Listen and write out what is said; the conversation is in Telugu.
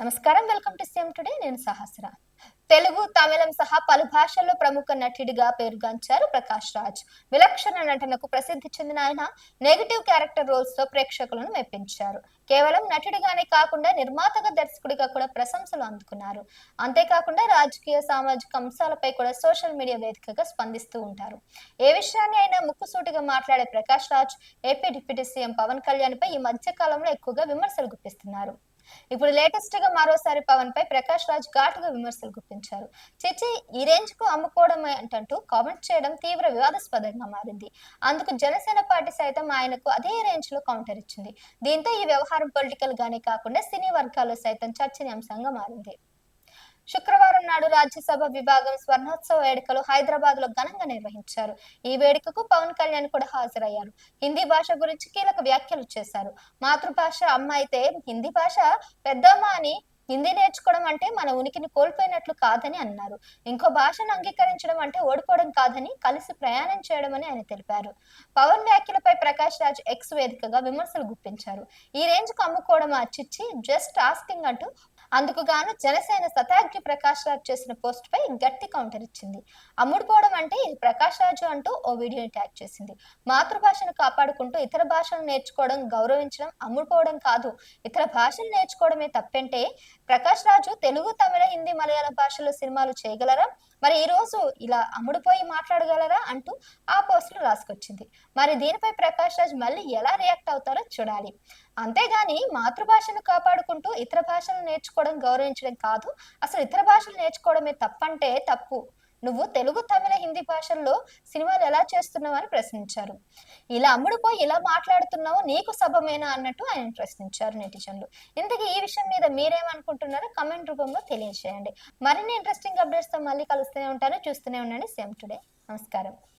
నమస్కారం, వెల్కమ్ టు సీఎం టుడే. నేను సహస్ర. తెలుగు, తమిళం సహా పలు భాషల్లో ప్రముఖ నటుడిగా పేరుగాంచారు ప్రకాష్ రాజ్. విలక్షణ నటనకు ప్రసిద్ధి చెందిన ఆయన నెగటివ్ క్యారెక్టర్ రోల్స్ తో ప్రేక్షకులను మెప్పించారు. కేవలం నటుడిగానే కాకుండా నిర్మాతగా, దర్శకుడిగా కూడా ప్రశంసలు అందుకున్నారు. అంతేకాకుండా రాజకీయ, సామాజిక అంశాలపై కూడా సోషల్ మీడియా వేదికగా స్పందిస్తూ ఉంటారు. ఏ విషయాన్ని అయినా ముక్కుసూటిగా మాట్లాడే Prakash Raj AP deputy CM Pawan Kalyan పై ఈ మధ్య కాలంలో ఎక్కువగా విమర్శలు గుప్పిస్తున్నారు. ఇప్పుడు లేటెస్ట్ గా మరోసారి పవన్ పై ప్రకాష్ రాజ్ ఘాటుగా విమర్శలు గుప్పించారు. చిచి, ఈ రేంజ్ కు అమ్ముకోవడం అంటూ కామెంట్ చేయడం తీవ్ర వివాదాస్పదంగా మారింది. అందుకు జనసేన పార్టీ సైతం ఆయనకు అదే రేంజ్ లో కౌంటర్ ఇచ్చింది. దీంతో ఈ వ్యవహారం పొలిటికల్ గానే కాకుండా సినీ వర్గాల్లో సైతం చర్చనీయాంశంగా మారింది. శుక్రవారం నాడు రాజ్యసభ విభాగం స్వర్ణోత్సవ వేడుకలు హైదరాబాద్ లో ఘనంగా నిర్వహించారు. ఈ వేడుకకు పవన్ కళ్యాణ్ కూడా హాజరయ్యారు. హిందీ భాష గురించి కీలక వ్యాఖ్యలు చేశారు. మాతృభాష అమ్మ అయితే హిందీ భాష పెద్దమ్మ అని, హిందీ నేర్చుకోవడం అంటే మన ఉనికిని కోల్పోయినట్లు కాదని అన్నారు. ఇంకో భాషను అంగీకరించడం అంటే ఓడిపోవడం కాదని, కలిసి ప్రయాణం చేయడం అని ఆయన తెలిపారు. పవన్ వ్యాఖ్యలపై ప్రకాష్ రాజ్ ఎక్స్ వేదికగా విమర్శలు గుప్పించారు. ఈ రేంజ్ కు అమ్ముకోవడం అచ్చిచ్చి జస్ట్ ఆస్కింగ్ అంటూ అందుకు గాను జనసేన శతాబ్ది ప్రకాష్ రాజ్ చేసిన పోస్ట్ పై గట్టి కౌంటర్ ఇచ్చింది. అమ్ముడుపోవడం అంటే ఇది ప్రకాష్ రాజు అంటూ ఓ వీడియోని ట్యాగ్ చేసింది. మాతృభాషను కాపాడుకుంటూ ఇతర భాషలు నేర్చుకోవడం, గౌరవించడం అమ్ముడుపోవడం కాదు. ఇతర భాషలు నేర్చుకోవడమే తప్పంటే ప్రకాష్ రాజు తెలుగు, తమిళ, హిందీ, మలయాళం భాషల్లో సినిమాలు చేయగలరా? మరి ఈ రోజు ఇలా అమ్ముడుపోయి మాట్లాడగలరా అంటూ ఆ పోస్టులు రాసుకొచ్చింది. మరి దీనిపై ప్రకాష్ రాజ్ మళ్ళీ ఎలా రియాక్ట్ అవుతారో చూడాలి. అంతేగాని మాతృభాషను కాపాడుకుంటూ ఇతర భాషలు నేర్చుకోవడం, గౌరవించడం కాదు. అసలు ఇతర భాషలు నేర్చుకోవడమే తప్పంటే తప్పు. నువ్వు తెలుగు, తమిళ, హిందీ భాషల్లో సినిమాలు ఎలా చేస్తున్నావు అని ప్రశ్నించారు. ఇలా అమ్ముడుపోయి ఇలా మాట్లాడుతున్నావు, నీకు సబమేనా అన్నట్టు ఆయన ప్రశ్నించారు నెటిజన్లు. ఇంతకీ ఈ విషయం మీద మీరేమనుకుంటున్నారో కమెంట్ రూపంలో తెలియజేయండి. మరిన్ని ఇంట్రెస్టింగ్ అప్డేట్స్ తో మళ్ళీ కలుస్తూనే ఉంటాను. చూస్తూనే ఉండండి సీఎం టుడే. నమస్కారం.